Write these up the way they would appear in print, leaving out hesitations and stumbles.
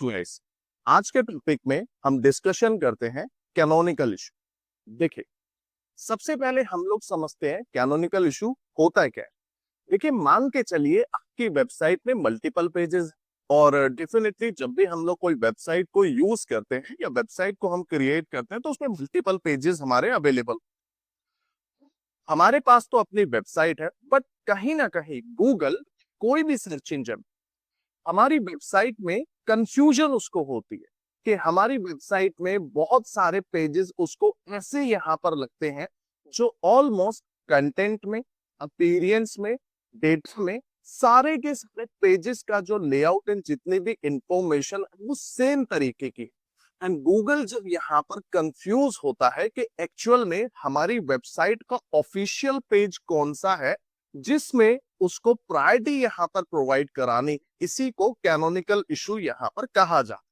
तो guys, आज के टॉपिक में हम डिस्कशन करते हैं कैनोनिकल इशू। देखिए, सबसे पहले हम लोग समझते हैं कैनोनिकल इशू होता है क्या है। देखिए, मान के चलिए आपकी वेबसाइट में मल्टीपल पेजेस, और डेफिनेटली जब भी हम लोग कोई वेबसाइट को यूज करते हैं या वेबसाइट को हम क्रिएट करते हैं तो उसमें मल्टीपल पेजेस हमारे अवेलेबल। हमारे पास तो अपनी वेबसाइट है, बट कहीं ना कहीं गूगल, कोई भी सर्च इंजन हमारी वेबसाइट में कंफ्यूजन उसको होती है कि हमारी वेबसाइट में बहुत सारे पेजेस उसको ऐसे यहां पर लगते हैं जो ऑलमोस्ट कंटेंट में, अपीयरेंस में, डेटा में, सारे के सारे पेजेस का जो लेआउट एंड जितनी भी इंफॉर्मेशन वो सेम तरीके की। एंड गूगल जब यहाँ पर कंफ्यूज होता है कि एक्चुअल में हमारी वेबसाइट का ऑफिशियल पेज कौन सा है जिसमें उसको प्रायोरिटी यहाँ पर प्रोवाइड करानी, इसी को कैनोनिकल इशू यहाँ पर कहा जाता।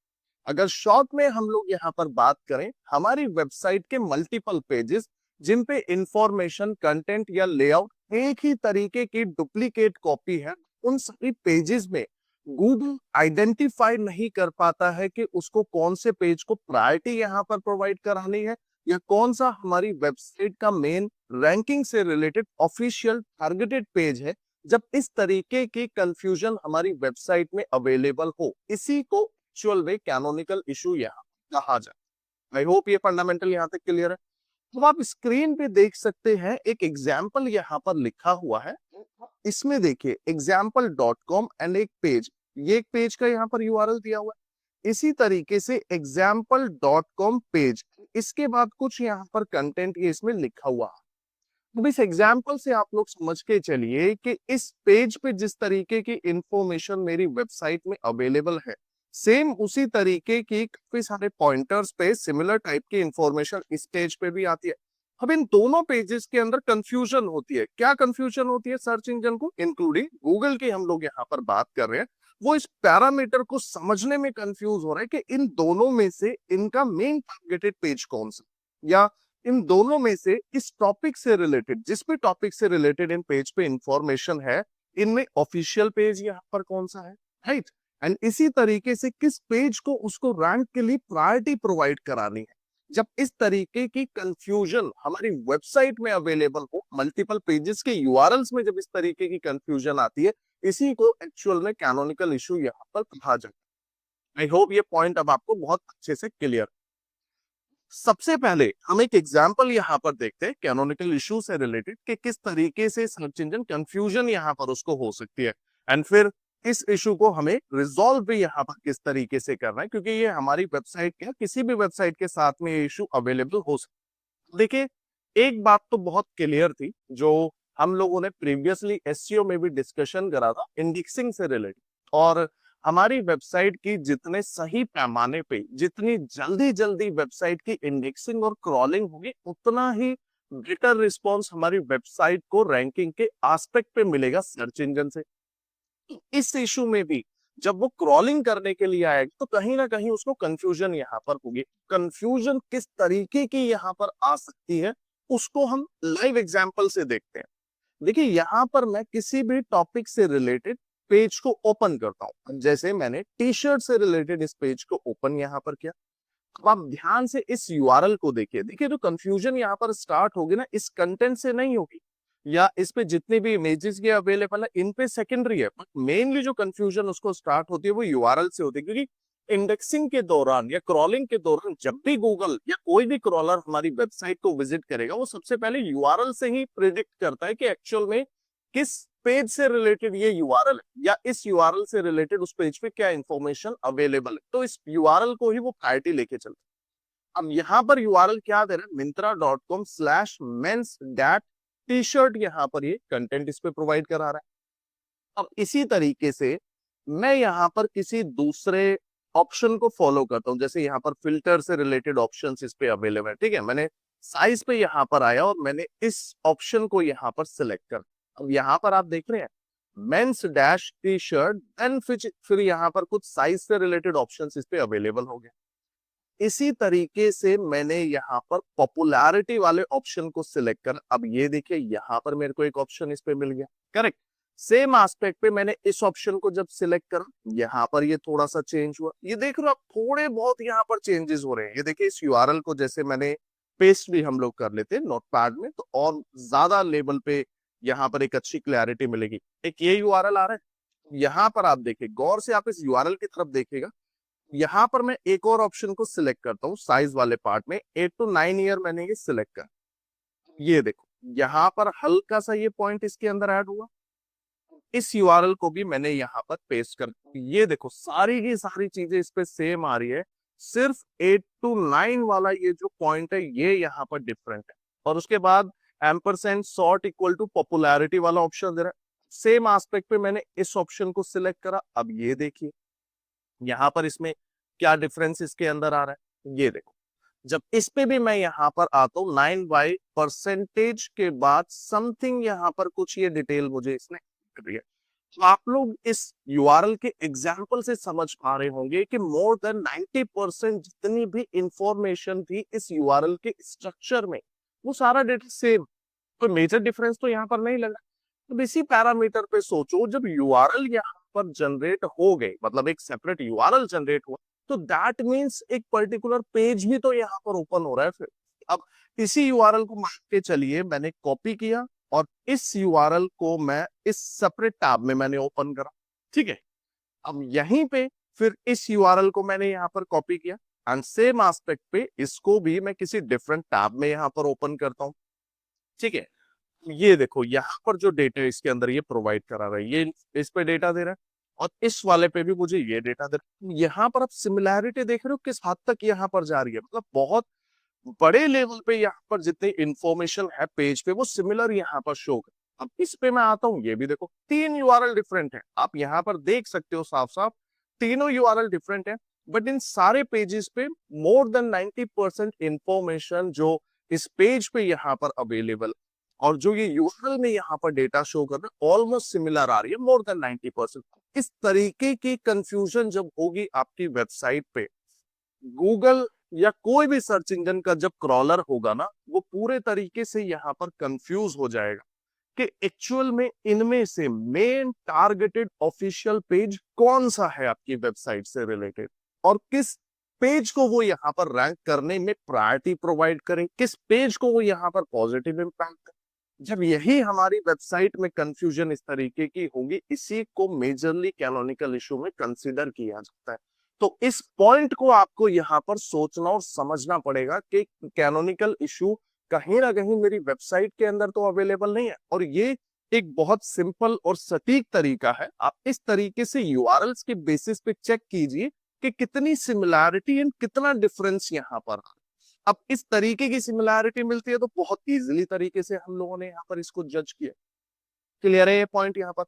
अगर शॉर्ट में हम लोग यहाँ पर बात करें, हमारी वेबसाइट के मल्टीपल पेजेस जिन पे इंफॉर्मेशन, कंटेंट या लेआउट एक ही तरीके की डुप्लीकेट कॉपी है, उन सभी पेजेस में गूगल आइडेंटिफाई नहीं कर पाता है कि उसको कौन से पेज को प्रायोरिटी यहाँ पर प्रोवाइड करानी है या कौन सा हमारी वेबसाइट का मेन रैंकिंग से रिलेटेड ऑफिशियल टारगेटेड पेज है। जब इस तरीके की कंफ्यूजन हमारी वेबसाइट में अवेलेबल हो, इसी को एक्चुअल में कैनोनिकल इशू यहाँ कहा जाए। आई होप ये फंडामेंटल यहाँ तक क्लियर है। तो आप स्क्रीन पे देख सकते हैं, एक एग्जाम्पल यहाँ पर लिखा हुआ है। इसमें देखिए example.com एंड एक पेज, ये एक पेज का यहाँ पर यूआरएल दिया हुआ है। इसी तरीके से example.com पेज, इसके बाद कुछ यहाँ पर कंटेंट ये इसमें लिखा हुआ है। अब इस एग्जाम्पल से आप लोग समझ के चलिए कि इस पेज पे जिस तरीके की इंफॉर्मेशन मेरी वेबसाइट में अवेलेबल है, सेम उसी तरीके की काफी सारे पॉइंटर्स पे सिमिलर टाइप की इंफॉर्मेशन इस पेज पे भी आती है। अब इन दोनों पेजेस के अंदर कंफ्यूजन होती है। क्या कंफ्यूजन होती है? सर्च इंजन को, इंक्लूडिंग गूगल की हम लोग यहाँ पर बात कर रहे हैं, वो इस पैरामीटर को समझने में कंफ्यूज हो रहा है कि इन दोनों में से इनका मेन टारगेटेड पेज कौन सा, या इन दोनों में से इस टॉपिक से रिलेटेड, जिस भी टॉपिक से रिलेटेड इन पेज पे इंफॉर्मेशन है, इनमें ऑफिशियल पेज यहाँ पर कौन सा है, राइट। एंड इसी तरीके से किस पेज को उसको रैंक के लिए प्रायोरिटी प्रोवाइड करानी है। जब इस तरीके की कंफ्यूजन हमारी वेबसाइट में अवेलेबल हो, मल्टीपल पेजेस के यूआरएल्स में जब इस तरीके की कंफ्यूजन आती है, इसी को एक्चुअल में कैनोनिकल इशू यहाँ पर कहा जाता है। आई होप ये पॉइंट अब आपको बहुत अच्छे से क्लियर। सबसे पहले हम एक एग्जांपल यहाँ पर देखते हैं कैनोनिकल इशू से रिलेटेड कि किस तरीके से सर्च इंजन कंफ्यूजन यहाँ पर उसको हो सकती है, एंड फिर इस इशू को हमें रिजॉल्व भी यहाँ पर किस तरीके से करना है, क्योंकि ये हमारी वेबसाइट के, किसी भी वेबसाइट के साथ में ये इशू अवेलेबल हो सकता है। देखिए, एक बात तो बहुत क्लियर थी जो हम लोगों ने प्रीवियसली एसईओ में भी डिस्कशन करा था, इंडेक्सिंग से रिलेटेड। और हमारी वेबसाइट की जितने सही पैमाने पे, जितनी जल्दी जल्दी वेबसाइट की इंडेक्सिंग और क्रॉलिंग होगी, उतना ही बेटर रिस्पॉन्स हमारी वेबसाइट को रैंकिंग के एस्पेक्ट पे मिलेगा सर्च इंजन से। इस इशू में भी जब वो क्रॉलिंग करने के लिए आएगा तो कहीं ना कहीं उसको कंफ्यूजन यहाँ पर होगी। कंफ्यूजन किस तरीके की यहाँ पर आ सकती है, उसको हम लाइव एग्जांपल से देखते हैं। देखिए, यहाँ पर मैं किसी भी टॉपिक से रिलेटेड पेज को ओपन करता हूं, जैसे मैंने टी शर्ट से रिलेटेड इस पेज को ओपन यहाँ पर किया। अब आप ध्यान से इस यूआरएल को देखिए। देखिए, जो कंफ्यूजन यहाँ पर स्टार्ट होगी ना, इस कंटेंट से नहीं होगी, या इस पे जितनी भी इमेजेस ये अवेलेबल है इन पे सेकेंडरी है, बट मेनली जो कंफ्यूजन उसको स्टार्ट होती है वो यूआरएल से होती है। क्योंकि इंडेक्सिंग के दौरान या क्रॉलिंग के दौरान जब भी गूगल या कोई भी क्रॉलर हमारी वेबसाइट को विजिट करेगा, वो सबसे पहले यूआरएल से ही प्रिडिक्ट करता है कि एक्चुअल में किस पेज से रिलेटेड ये यूआरएल है, या इस यूआरएल से रिलेटेड उस पेज पे क्या इंफॉर्मेशन अवेलेबल है। तो इस यूआरएल को ही वो प्रायोरिटी लेके चलता है। अब यहाँ पर यूआरएल क्या दे रहा है? myntra.com/mens-t-shirt, यहाँ पर ये कंटेंट इस पे प्रोवाइड करा रहा है। अब इसी तरीके से मैं यहाँ पर किसी दूसरे ऑप्शन को फॉलो करता हूँ, जैसे यहाँ पर फिल्टर से रिलेटेड ऑप्शंस इस पे अवेलेबल है, ठीक है। मैंने साइज पे यहाँ पर आया और मैंने इस ऑप्शन को यहाँ पर सिलेक्ट कर। अब यहाँ पर आप देख रहे हैं men's dash T shirt, then फिर यहाँ पर कुछ साइज से रिलेटेड ऑप्शंस इस पे अवेलेबल हो गए। इसी तरीके से मैंने यहाँ पर पॉपुलैरिटी वाले ऑप्शन को सिलेक्ट कर, अब ये देखिए यहाँ पर मेरे को एक ऑप्शन इस पे मिल गया, करेक्ट। सेम एस्पेक्ट पे मैंने इस ऑप्शन को जब सिलेक्ट करा, यहाँ पर ये थोड़ा सा चेंज हुआ। ये देख रहे हो आप, थोड़े बहुत यहाँ पर चेंजेस हो रहे हैं। ये देखिए, इस यूआरएल को जैसे मैंने पेस्ट भी हम लोग कर लेते हैं नोटपैड में, तो और ज्यादा लेवल पे यहाँ पर एक अच्छी क्लैरिटी मिलेगी। एक ये यूआरएल आ रहा है, यहाँ पर आप देखिए, गौर से आप इस यूआरएल की तरफ देखिएगा। यहाँ पर मैं एक और ऑप्शन को सिलेक्ट करता हूँ साइज वाले पार्ट में, 8 to 9 ईयर मैंने ये सिलेक्ट कर, ये देखो यहाँ पर हल्का सा ये पॉइंट इसके अंदर ऐड हुआ। इस यूआरएल को भी मैंने यहाँ पर पेस्ट कर, ये देखो सारी की सारी चीजें इस पे सेम आ रही है, सिर्फ 8 to 9 वाला ये जो पॉइंट है ये यहाँ पर डिफरेंट है। और उसके बाद ampersand sort equal to popularity वाला ऑप्शन दे रहा है। सेम एस्पेक्ट पे मैंने इस ऑप्शन को सिलेक्ट करा। अब ये देखिए यहाँ पर इसमें क्या डिफरेंस इसके अंदर आ रहा है, ये देखो। जब इस पे भी मैं यहाँ पर आता हूँ 9 बाई परसेंटेज के बाद समथिंग यहाँ पर कुछ ये डिटेल मुझे इसने दिया। तो आप लोग इस यूआरएल के एग्जाम्पल से समझ पा रहे होंगे कि मोर देन 90% जितनी भी इंफॉर्मेशन थी इस यूआरएल के स्ट्रक्चर में, वो सारा डेटा सेम, कोई मेजर डिफरेंस तो यहाँ पर नहीं लगा। तो इसी पैरामीटर पे सोचो, जब यूआरएल यहाँ पर जनरेट हो गए, मतलब एक सेपरेट यूआरएल जनरेट हुआ, तो दैट मींस एक पर्टिकुलर पेज भी तो यहाँ पर ओपन हो रहा है फिर। अब इसी यूआरएल को मान के चलिए मैंने कॉपी किया और इस यूआरएल को मैं इस सेपरेट टैब में मैंने ओपन करा, ठीक है। अब यहीं पे फिर इस यूआरएल को मैंने यहाँ पर कॉपी किया एंड सेम एस्पेक्ट पे इसको भी मैं किसी डिफरेंट टैब में यहाँ पर ओपन करता हूँ, ठीक है। ये देखो यहाँ पर जो डेटा इसके अंदर ये प्रोवाइड करा रहा है, ये इस पे डेटा दे रहा है और इस वाले पे भी मुझे ये डेटा दे रहा है। यहाँ पर आप सिमिलैरिटी देख रहे हो किस हद तक यहाँ पर जा रही है, मतलब बहुत बड़े लेवल पे यहाँ पर जितनी इंफॉर्मेशन है पेज पे वो सिमिलर यहाँ पर शो कर। अब इस पे मैं आता हूँ, ये भी देखो 3 यूआरएल डिफरेंट है, आप यहाँ पर देख सकते हो साफ साफ तीनों यूआरएल डिफरेंट है। बट इन सारे पेजेस पे मोर देन 90% इंफॉर्मेशन जो इस पेज पे यहाँ पर अवेलेबल और जो ये यूआरएल में यहाँ पर डेटा शो कर रहा है ऑलमोस्ट सिमिलर आ रही है, मोर देन 90%। इस तरीके की कंफ्यूजन जब होगी आपकी वेबसाइट पे, गूगल या कोई भी सर्च इंजन का जब क्रॉलर होगा ना, वो पूरे तरीके से यहाँ पर कंफ्यूज हो जाएगा कि एक्चुअल में इनमें से मेन टारगेटेड ऑफिशियल पेज कौन सा है आपकी वेबसाइट से रिलेटेड और किस पेज को वो यहाँ पर रैंक करने में प्रायोरिटी प्रोवाइड करें, किस पेज को वो यहाँ पर पॉजिटिव इंपैक्ट करें। जब यही हमारी वेबसाइट में कंफ्यूजन इस तरीके की होगी, इसी को मेजरली कैनोनिकल इशू में कंसीडर किया जाता है। तो इस पॉइंट को आपको यहाँ पर सोचना और समझना पड़ेगा कि कैनोनिकल इशू कहीं ना कहीं मेरी वेबसाइट के अंदर तो अवेलेबल नहीं है। और ये एक बहुत सिंपल और सटीक तरीका है, आप इस तरीके से यूआरएल्स के बेसिस पे चेक कीजिए कि कितनी सिमिलैरिटी एंड कितना डिफरेंस यहाँ पर। अब इस तरीके की सिमिलैरिटी मिलती है तो बहुत इजीली तरीके से हम लोगों ने यहाँ पर इसको जज किया। क्लियर है ये पॉइंट यहाँ पर।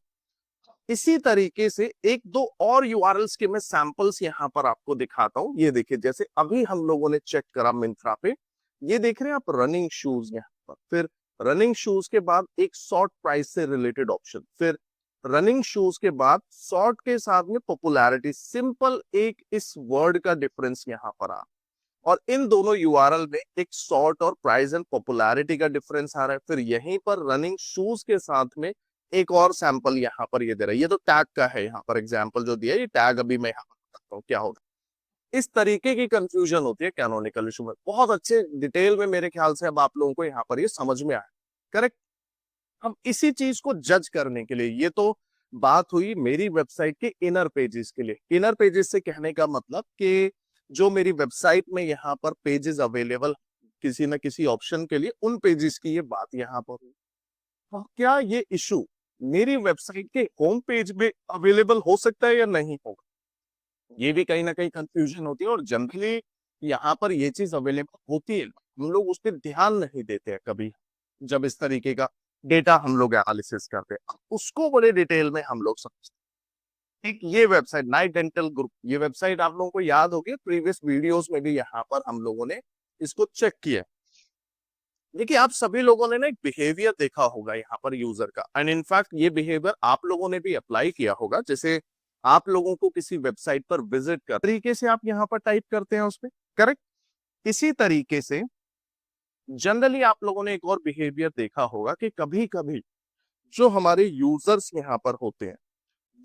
इसी तरीके से एक दो और यूआरएल्स के मैं सैंपल्स यहाँ पर आपको दिखाता हूँ। ये देखिए, जैसे अभी हम लोगों ने चेक करा मिंत्रा पे, ये देख रहे हैं आप रनिंग शूज यहाँ पर, फिर रनिंग शूज के बाद एक शॉर्ट प्राइस से रिलेटेड ऑप्शन, फिर रनिंग शूज के बाद शॉर्ट के साथ में पॉपुलैरिटी, सिंपल एक इस वर्ड का डिफरेंस यहाँ पर आ, और इन दोनों यूआरएल में एक शॉर्ट और प्राइस एंड पॉपुलैरिटी का डिफरेंस आ रहा है। फिर यहीं पर रनिंग शूज के साथ में एक और सैंपल यहाँ पर ये दे रहा है, ये तो टैग का है, यहाँ पर एग्जांपल जो दिया है ये टैग अभी मैं यहाँ पर बताता हूँ क्या होगा। इस तरीके की कंफ्यूजन होती है कैनोनिकल इशू में, बहुत अच्छे डिटेल में मेरे ख्याल से अब आप लोगों को यहाँ पर ये समझ में आया, करेक्ट। हम इसी चीज को जज करने के लिए, ये तो बात हुई मेरी वेबसाइट के इनर पेजेस के लिए। इनर पेजेस से कहने का मतलब कि जो मेरी वेबसाइट में यहाँ पर पेजेस अवेलेबल किसी न किसी ऑप्शन के लिए, उन पेजेस की ये बात यहाँ पर हुई। तो क्या ये इशू मेरी वेबसाइट के होम पेज में अवेलेबल हो सकता है या नहीं होगा, ये भी कहीं ना कहीं कंफ्यूजन होती है। और जनरली यहाँ पर ये चीज अवेलेबल होती है, हम लोग उस पर ध्यान नहीं देते हैं कभी, जब इस तरीके का डेटा हम लोग एनालिसिस करते हैं उसको बड़े डिटेल में हम लोग समझते हैं। एक ये वेबसाइट नाइट डेंटल ग्रुप, ये वेबसाइट आप लोगों को याद होगी, प्रीवियस वीडियोस में भी यहाँ पर हम लोगों ने इसको चेक किया। देखिए, आप सभी लोगों ने ना एक बिहेवियर देखा होगा यहाँ पर यूजर का, एंड इनफैक्ट ये बिहेवियर आप लोगों ने भी अप्लाई किया होगा। जैसे आप लोगों को किसी वेबसाइट पर विजिट कर तरीके से आप यहाँ पर टाइप करते हैं उसमें, करेक्ट। इसी तरीके से जनरली आप लोगों ने एक और बिहेवियर देखा होगा कि कभी कभी जो हमारे यूजर्स यहाँ पर होते हैं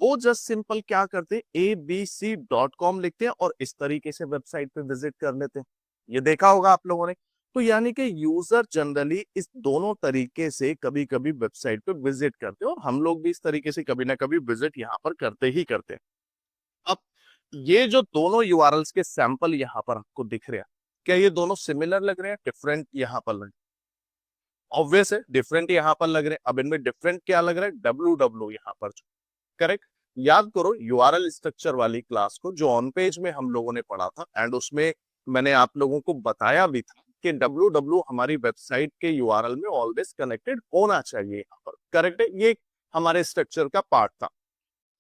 वो जस्ट सिंपल क्या करते हैं, abc.com लिखते हैं और इस तरीके से वेबसाइट पे विजिट कर लेते हैं। ये देखा होगा आप लोगों ने। तो यानी कि यूजर जनरली इस दोनों तरीके से कभी कभी वेबसाइट पे विजिट करते हैं और हम लोग भी इस तरीके से कभी ना कभी विजिट यहाँ पर करते ही करते हैं। अब ये जो दोनों यूआरएल्स के सैंपल यहाँ पर आपको दिख रहे हैं, क्या ये दोनों सिमिलर लग रहे हैं, डिफरेंट यहाँ पर लग रहे हैं? ऑब्वियस है डिफरेंट यहाँ पर लग रहे हैं। अब इनमें डिफरेंट क्या लग रहा है, www यहाँ पर। करेक्ट। याद करो यूआरएल स्ट्रक्चर वाली क्लास को जो ऑन पेज में हम लोगों ने पढ़ा था, एंड उसमें मैंने आप लोगों को बताया भी था कि www हमारी वेबसाइट के यूआरएल में ऑलवेज कनेक्टेड होना चाहिए यहाँ पर। करेक्ट है, ये हमारे स्ट्रक्चर का पार्ट था।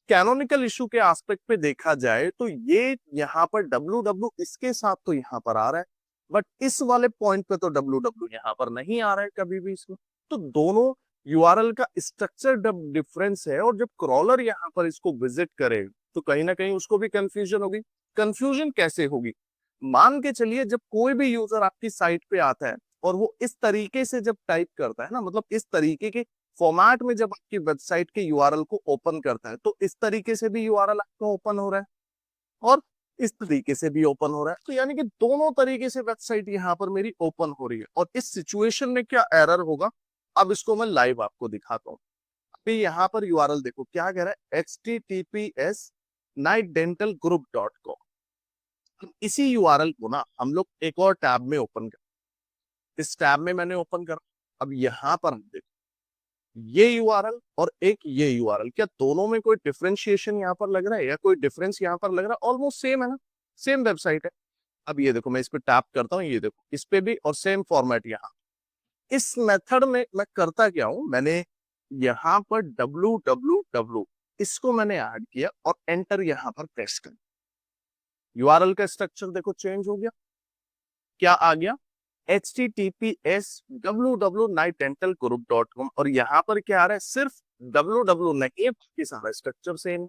कैनोनिकल इशू के एस्पेक्ट पे देखा जाए तो ये यहाँ पर www इसके साथ तो यहाँ पर आ रहा है, बट इस वाले पॉइंट पे तो www यहाँ पर नहीं आ रहा है कभी भी इसमें। तो दोनों यूआरएल का स्ट्रक्चर डिफरेंस है, और जब क्रॉलर यहाँ पर इसको विजिट करे तो कहीं ना कहीं उसको भी कंफ्यूजन होगी। कंफ्यूजन कैसे होगी, मान के चलिए जब कोई भी यूजर आपकी साइट पे आता है और वो इस तरीके से जब टाइप करता है ना, मतलब इस तरीके के फॉर्मेट में जब आपकी वेबसाइट के यूआरएल को ओपन करता है, तो इस तरीके से भी यूआरएल आपका ओपन हो रहा है और इस तरीके से भी ओपन हो रहा है। तो यानी कि दोनों तरीके से वेबसाइट यहाँ पर मेरी ओपन हो रही है। और इस सिचुएशन में क्या एरर होगा, अब इसको मैं लाइव आपको दिखाता हूँ। अभी यहाँ पर यूआरएल देखो क्या कह रहा है, https nightdentalgroup.com। इसी यूआरएल को ना हम लोग एक और टैब में ओपन कर, इस टैब में मैंने ओपन कर, अब यहाँ पर हम देखो ये यूआरएल और एक ये यूआरएल, क्या दोनों में कोई डिफरेंशिएशन यहाँ पर लग रहा है या कोई डिफरेंस यहाँ पर लग रहा है? ऑलमोस्ट सेम है ना, सेम वेबसाइट है। अब ये देखो मैं इस पे टैप करता हूँ, ये देखो इस पे भी और सेम फॉर्मेट यहाँ। इस मेथड में मैं करता क्या हूं, मैंने यहाँ पर www इसको मैंने ऐड किया और एंटर यहाँ पर प्रेस कर, यूआरएल का स्ट्रक्चर देखो चेंज हो गया। क्या आ गया, https www.nightdentalgroup.com, और यहाँ पर क्या आ रहा है, सिर्फ www नहीं है, बाकी सारा स्ट्रक्चर सेम,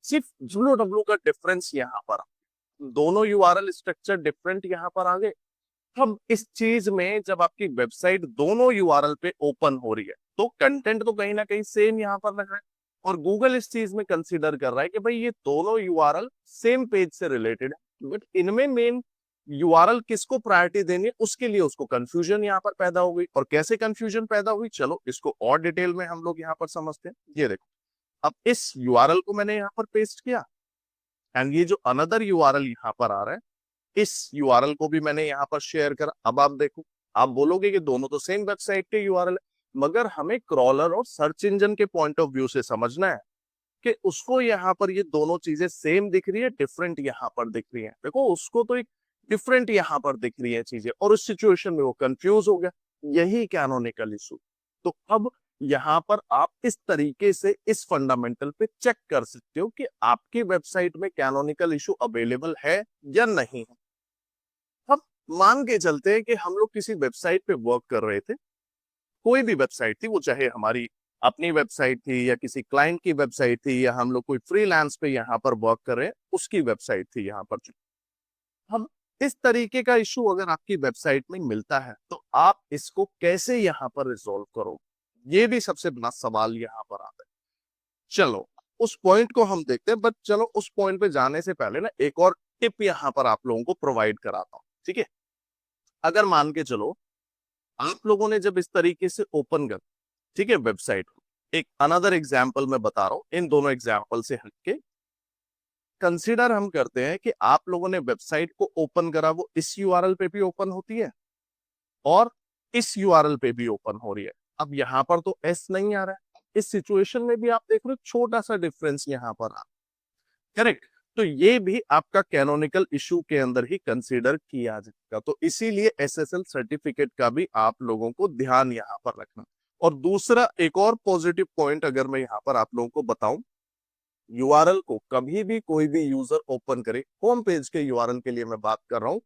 सिर्फ www का डिफरेंस यहाँ पर। दोनों यूआरएल स्ट्रक्चर डिफरेंट यहाँ पर आ गए। अब इस चीज में जब आपकी वेबसाइट दोनों यूआरएल पे ओपन हो रही है तो कंटेंट तो कहीं ना कहीं सेम यहाँ पर लग रहा है, और गूगल इस चीज में कंसीडर कर रहा है कि भाई ये दोनों यूआरएल सेम पेज से रिलेटेड है, बट इनमें मेन यूआरएल किसको प्रायोरिटी देनी है उसके लिए उसको कंफ्यूजन यहाँ पर पैदा हो गई। और कैसे कंफ्यूजन पैदा हुई, चलो इसको और डिटेल में हम लोग यहाँ पर समझते हैं। ये देखो अब इस यूआरएल को मैंने यहाँ पर पेस्ट किया, एंड ये जो अनदर यूआरएल यहाँ पर आ रहा है इस यूआरएल को भी मैंने यहाँ पर शेयर करा। अब आप देखो, आप बोलोगे कि दोनों तो सेम वेबसाइट के यूआरएल है, मगर हमें क्रॉलर और सर्च इंजन के पॉइंट ऑफ व्यू से समझना है कि उसको यहाँ पर ये दोनों चीजें सेम दिख रही है, डिफरेंट यहाँ पर दिख रही है। देखो उसको तो एक डिफरेंट यहाँ पर दिख रही है चीजें, और उस सिचुएशन में वो कंफ्यूज हो गया। यही कैनोनिकल इशू। तो अब यहाँ पर आप इस तरीके से इस फंडामेंटल पे चेक कर सकते हो कि आपकी वेबसाइट में कैनोनिकल इशू अवेलेबल है या नहीं है। अब मान के चलते हैं कि हम लोग किसी वेबसाइट पे वर्क कर रहे थे, कोई भी वेबसाइट थी, वो चाहे हमारी अपनी वेबसाइट थी या किसी क्लाइंट की वेबसाइट थी या हम लोग कोई फ्रीलांस पे यहाँ पर वर्क कर रहे हैं उसकी वेबसाइट थी यहाँ पर। हम इस तरीके का इशू अगर आपकी वेबसाइट में मिलता है तो आप इसको कैसे यहाँ पर रिजोल्व करो, ये भी सबसे बड़ा सवाल यहाँ पर आता है। चलो उस पॉइंट को हम देखते हैं, बट चलो उस पॉइंट पे जाने से पहले ना एक और टिप यहाँ पर आप लोगों को प्रोवाइड कराता हूँ, ठीक है। अगर मान के चलो आप लोगों ने जब इस तरीके से ओपन कर, ठीक है, वेबसाइट को, एक अनदर एग्जाम्पल मैं बता रहा हूं इन दोनों एग्जाम्पल से हटके, कंसीडर हम करते हैं कि आप लोगों ने वेबसाइट को ओपन करा, वो इस यूआरएल पे भी ओपन होती है और इस यूआरएल पे भी ओपन हो रही है। अब यहाँ पर तो एस नहीं आ रहा है, इस सिचुएशन में भी आप देख रहे हो छोटा सा डिफरेंस यहाँ पर आ, करेक्ट। तो ये भी आपका कैनोनिकल इशू के अंदर ही कंसीडर किया जाएगा। तो इसीलिए एसएसएल सर्टिफिकेट का भी आप लोगों को ध्यान यहाँ पर रखना। और दूसरा एक और पॉजिटिव पॉइंट अगर मैं यहाँ पर आप लोगों को बताऊं, यूआरएल को कभी भी कोई भी यूजर ओपन करे, होम पेज के यूआरएल के लिए मैं बात कर रहा हूं,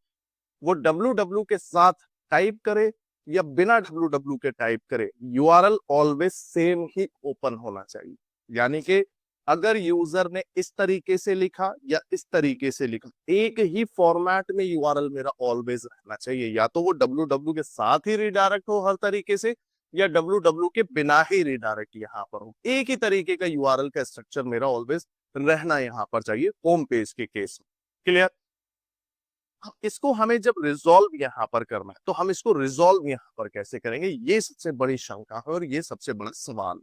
वो www के साथ टाइप करे या बिना www के टाइप करे, यूआरएल ऑलवेज सेम ही ओपन होना चाहिए। यानी कि अगर यूजर ने इस तरीके से लिखा या इस तरीके से लिखा, एक ही फॉर्मेट में यूआरएल मेरा ऑलवेज रहना चाहिए। या तो वो www के साथ ही रिडायरेक्ट हो हर तरीके से, या www के बिना ही रिडायरेक्ट यहाँ पर हो। एक ही तरीके का यूआरएल का स्ट्रक्चर मेरा ऑलवेज रहना यहाँ पर चाहिए होम पेज के केस में। क्लियर? इसको हमें जब रिजॉल्व यहाँ पर करना है तो हम इसको रिजॉल्व यहाँ पर कैसे करेंगे, ये सबसे बड़ी शंका है और ये सबसे बड़ा सवाल।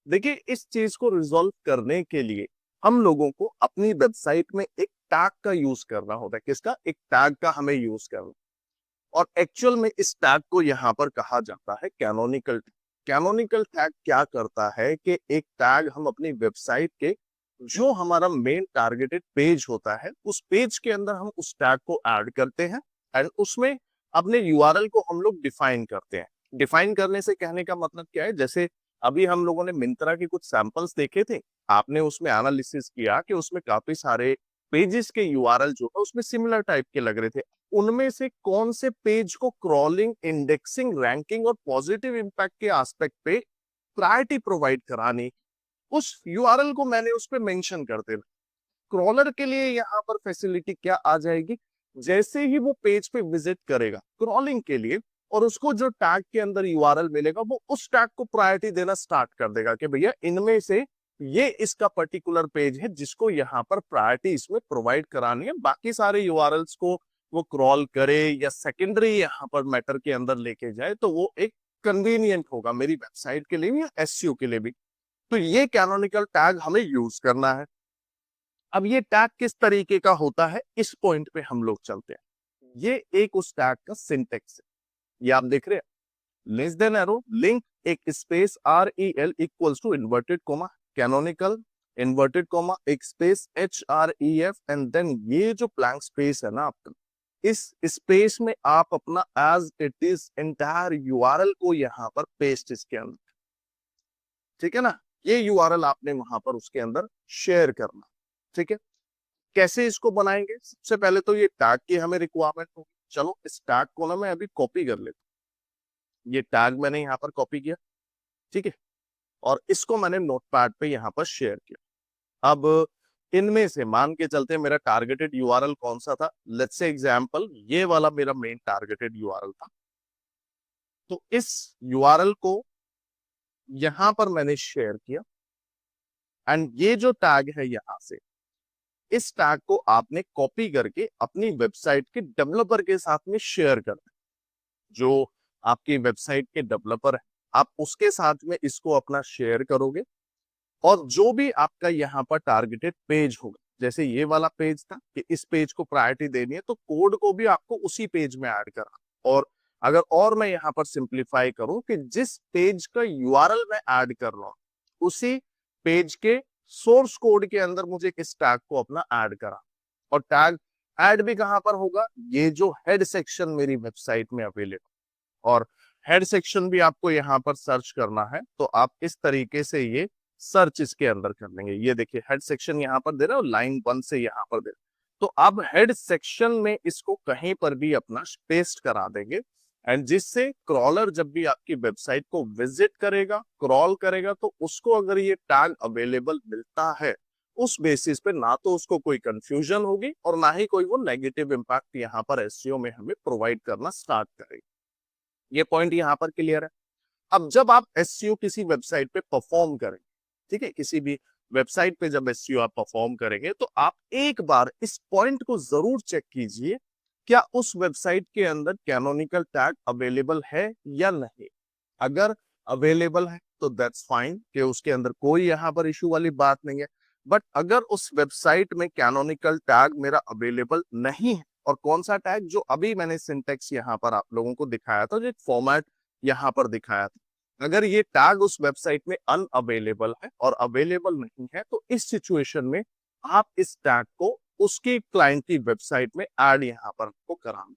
देखिए, इस चीज को रिजॉल्व करने के लिए हम लोगों को अपनी वेबसाइट में एक टैग का यूज करना होता है। किसका? एक टैग का हमें यूज करना। और एक्चुअल में इस टैग को यहाँ पर कहा जाता है कैनोनिकल टैग। कैनोनिकल टैग क्या करता है कि एक टैग हम अपनी वेबसाइट के जो हमारा मेन टारगेटेड पेज होता है उस पेज के अंदर हम उस टैग को ऐड करते हैं एंड उसमें अपने यूआरएल को हम लोग डिफाइन करते हैं। डिफाइन करने से कहने का मतलब क्या है, जैसे अभी हम लोगों ने मिंत्रा के कुछ सैंपल्स देखे थे, आपने उसमें एनालिसिस किया कि उसमें काफी सारे पेजेस के यूआरएल जो है उसमें सिमिलर टाइप के लग रहे थे। उनमें से कौन से पेज को क्रॉलिंग, इंडेक्सिंग, रैंकिंग और पॉजिटिव इंपैक्ट के एस्पेक्ट पे प्रायोरिटी प्रोवाइड करानी, उस यूआरएल को मैंने उस पे मेंशन कर देना। क्रॉलर के लिए यहाँ पर फैसिलिटी क्या आ जाएगी, जैसे ही वो पेज पे विजिट करेगा क्रॉलिंग के लिए और उसको जो टैग के अंदर यूआरएल मिलेगा वो उस टैग को प्रायोरिटी देना स्टार्ट कर देगा कि भैया इनमें से ये इसका पर्टिकुलर पेज है जिसको यहाँ पर प्रायोरिटी इसमें प्रोवाइड करानी है। बाकी सारे यूआरएल्स को वो क्रॉल करे या सेकेंडरी यहाँ पर मैटर के अंदर लेके जाए तो वो एक कन्वीनियंट होगा मेरी वेबसाइट के लिए भी या एसईओ के लिए भी। तो ये कैनोनिकल टैग हमें यूज करना है। अब ये टैग किस तरीके का होता है, इस पॉइंट पे हम लोग चलते हैं। ये एक उस टैग का सिंटेक्स है, ये आप देख रहे हैं, लेस देन एरो, लिंक, एक space REL equals to inverted comma, canonical, inverted comma, एक स्पेस HREF एंड देन ये जो ब्लैंक स्पेस है ना आपका, इस स्पेस में आप अपना as it is entire URL को यहाँ पर पेस्ट इसके अंदर, ठीक है ना। ये यूआरएल आपने वहां पर उसके अंदर शेयर करना, ठीक है। कैसे इसको बनाएंगे, सबसे पहले तो ये टैग की हमें रिक्वायरमेंट होगी। चलो इस टैग को ना मैं अभी कॉपी कर लेता हूँ। ये टैग मैंने यहाँ पर कॉपी किया, ठीक है, और इसको मैंने नोटपैड पे यहाँ पर शेयर किया। अब इनमें से मान के चलते मेरा टारगेटेड यूआरएल कौन सा था, लेट्स से एग्जांपल ये वाला मेरा मेन टारगेटेड यूआरएल था। तो इस यूआरएल को यहां पर मैंने शेयर किया एंड ये जो टैग है यहां से, इस टैग को आपने कॉपी करके अपनी वेबसाइट के डेवलपर के साथ में शेयर करना है। जो आपकी वेबसाइट के डेवलपर है आप उसके साथ में इसको अपना शेयर करोगे और जो भी आपका यहाँ पर टारगेटेड पेज होगा, जैसे ये वाला पेज था कि इस पेज को प्रायोरिटी देनी है तो कोड को भी आपको उसी पेज में ऐड करना। और अगर और मैं यहाँ पर सिंप्लीफाई करूं कि जिस पेज का यूआरएल मैं ऐड कर रहा हूं उसी पेज के सोर्स कोड के अंदर मुझे इस टैग को अपना ऐड करा। और टैग ऐड भी कहां पर होगा, ये जो हेड सेक्शन मेरी वेबसाइट में अवेलेबल, और हेड सेक्शन भी आपको यहाँ पर सर्च करना है तो आप इस तरीके से ये सर्च इसके अंदर कर लेंगे। ये देखिए हेड सेक्शन यहाँ पर दे रहा है, लाइन 1 से यहाँ पर दे रहा है। तो अब हेड सेक्शन में इसको कहीं पर भी अपना पेस्ट करा देंगे एंड जिससे क्रॉलर जब भी आपकी वेबसाइट को विजिट करेगा, क्रॉल करेगा, तो उसको अगर ये टैग अवेलेबल मिलता है उस बेसिस पे ना तो उसको कोई कंफ्यूजन होगी और ना ही कोई वो नेगेटिव इंपैक्ट यहाँ पर एसईओ में हमें प्रोवाइड करना स्टार्ट करेगा। ये पॉइंट यहाँ पर क्लियर है। अब जब आप एसईओ किसी वेबसाइट पे परफॉर्म करें, ठीक है, किसी भी वेबसाइट पे जब एसईओ आप परफॉर्म करेंगे तो आप एक बार इस पॉइंट को जरूर चेक कीजिए, क्या उस वेबसाइट के अंदर कैनोनिकल टैग अवेलेबल है या नहीं। अगर अवेलेबल है तो दैट्स फाइन कि उसके अंदर कोई यहाँ पर इशू वाली बात नहीं है। बट अगर उस वेबसाइट में कैनोनिकल टैग मेरा अवेलेबल नहीं है, और कौन सा टैग, जो अभी मैंने सिंटेक्स यहाँ पर आप लोगों को दिखाया था, जो एक फॉर्मेट यहाँ पर दिखाया था, अगर ये टैग उस वेबसाइट में अनअवेलेबल है और अवेलेबल नहीं है तो इस सिचुएशन में आप इस टैग को उसकी क्लाइंट की वेबसाइट में ऐड यहाँ पर आपको कराना।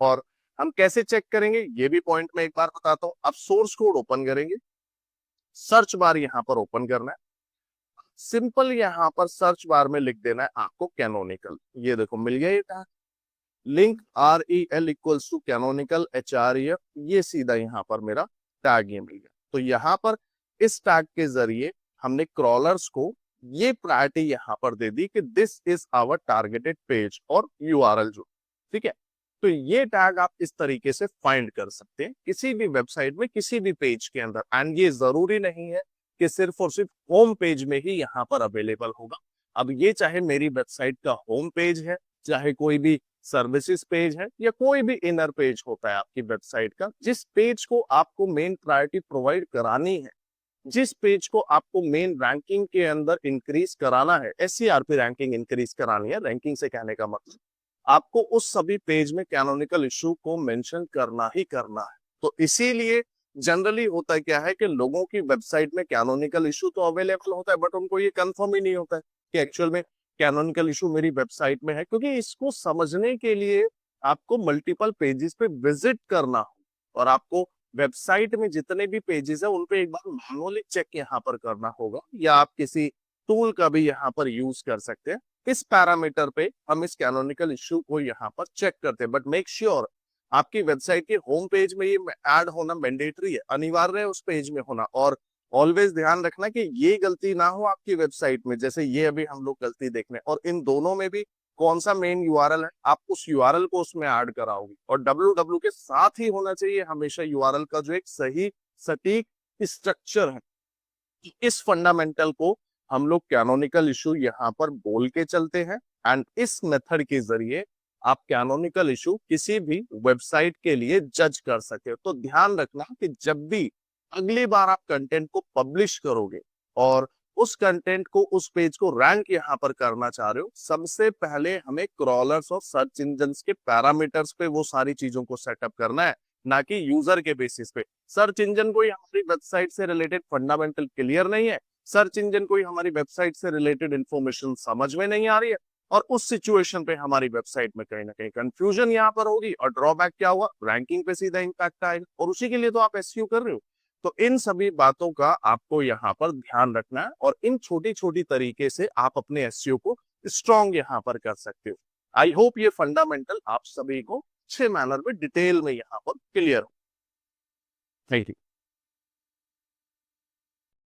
और हम कैसे चेक करेंगे ये भी पॉइंट मैं एक बार बताता हूँ। आप सोर्स कोड ओपन करेंगे, सर्च बार यहाँ पर ओपन करना है, सिंपल यहाँ पर सर्च बार में लिख देना है आपको कैनोनिकल। ये देखो मिल गया ये tag, link REL equals to canonical HREF, ये सीधा यहाँ पर मेरा टैग ये मिल गया। तो यहाँ पर इस टैग के जरिए हमने क्रॉलर्स को ये प्रायोरिटी यहाँ पर दे दी कि this is our targeted page और यूआरएल जो, ठीक है। तो ये टैग आप इस तरीके से फाइंड कर सकते हैं किसी भी वेबसाइट में किसी भी पेज के अंदर। एंड ये जरूरी नहीं है कि सिर्फ और सिर्फ होम पेज में ही यहाँ पर अवेलेबल होगा। अब ये चाहे मेरी वेबसाइट का होम पेज है, चाहे कोई भी सर्विसेज पेज है, या कोई भी इनर पेज होता है आपकी वेबसाइट का, जिस पेज को आपको मेन प्रायोरिटी प्रोवाइड करानी है, जिस पेज को आपको मेन रैंकिंग के अंदर इंक्रीज कराना है, एससीआरपी रैंकिंग इंक्रीज करानी है, रैंकिंग से कहने का मतलब आपको उस सभी पेज में कैनोनिकल इशू को मेंशन करना ही करना है। तो इसीलिए जनरली होता है क्या है कि लोगों की वेबसाइट में कैनोनिकल इशू तो अवेलेबल होता है, बट उनको ये कंफर्म ही नहीं होता है कि एक्चुअल में कैनोनिकल इशू मेरी वेबसाइट में है, क्योंकि इसको समझने के लिए आपको मल्टीपल पेजेस पे विजिट करना हो और आपको वेबसाइट में जितने भी पेजेस है उन पे एक बार मैनुअली चेक यहाँ पर करना होगा, या आप किसी टूल का भी यहाँ पर यूज कर सकते हैं। इस पैरामीटर पे हम इस कैनोनिकल इशू को यहाँ पर चेक करते हैं, बट मेक श्योर आपकी वेबसाइट के होम पेज में ये ऐड होना मैंडेटरी है, अनिवार्य है उस पेज में होना। और ऑलवेज ध्यान रखना कि ये गलती ना हो आपकी वेबसाइट में, जैसे ये अभी हम लोग गलती देख रहे हैं, और इन दोनों में भी कौन सा मेन यूआरएल है, आप उस यूआरएल को उसमें ऐड कराओगे। और www के साथ ही होना चाहिए हमेशा यूआरएल का जो एक सही सटीक स्ट्रक्चर है। इस फंडामेंटल को हम लोग कैनोनिकल इशू यहाँ पर बोल के चलते हैं, एंड इस मेथड के जरिए आप कैनोनिकल इशू किसी भी वेबसाइट के लिए जज कर सकते हो। तो ध्यान रखना कि जब भी अगली बार आप कंटेंट को पब्लिश करोगे और उस कंटेंट को, उस पेज को रैंक यहाँ पर करना चाह रहे हो, सबसे पहले हमें क्रॉलर्स और सर्च इंजन के पैरामीटर्स पे वो सारी चीजों को सेटअप करना है, ना कि यूजर के बेसिस पे। सर्च इंजन कोई हमारी वेबसाइट से रिलेटेड फंडामेंटल क्लियर नहीं है, सर्च इंजन कोई हमारी वेबसाइट से रिलेटेड इंफॉर्मेशन समझ में नहीं आ रही है, और उस सिचुएशन पे हमारी वेबसाइट में कहीं ना कहीं कंफ्यूजन यहाँ पर होगी, और ड्रॉबैक क्या हुआ, रैंकिंग पे सीधा इंपैक्ट आएगा, और उसी के लिए तो आप एसईओ कर रहे हो। तो इन सभी बातों का आपको यहाँ पर ध्यान रखना है, और इन छोटी छोटी तरीके से आप अपने एसईओ को स्ट्रॉन्ग यहाँ पर कर सकते हो। आई होप ये फंडामेंटल आप सभी को अच्छे मैनर में डिटेल में यहाँ पर क्लियर हो। Thank you.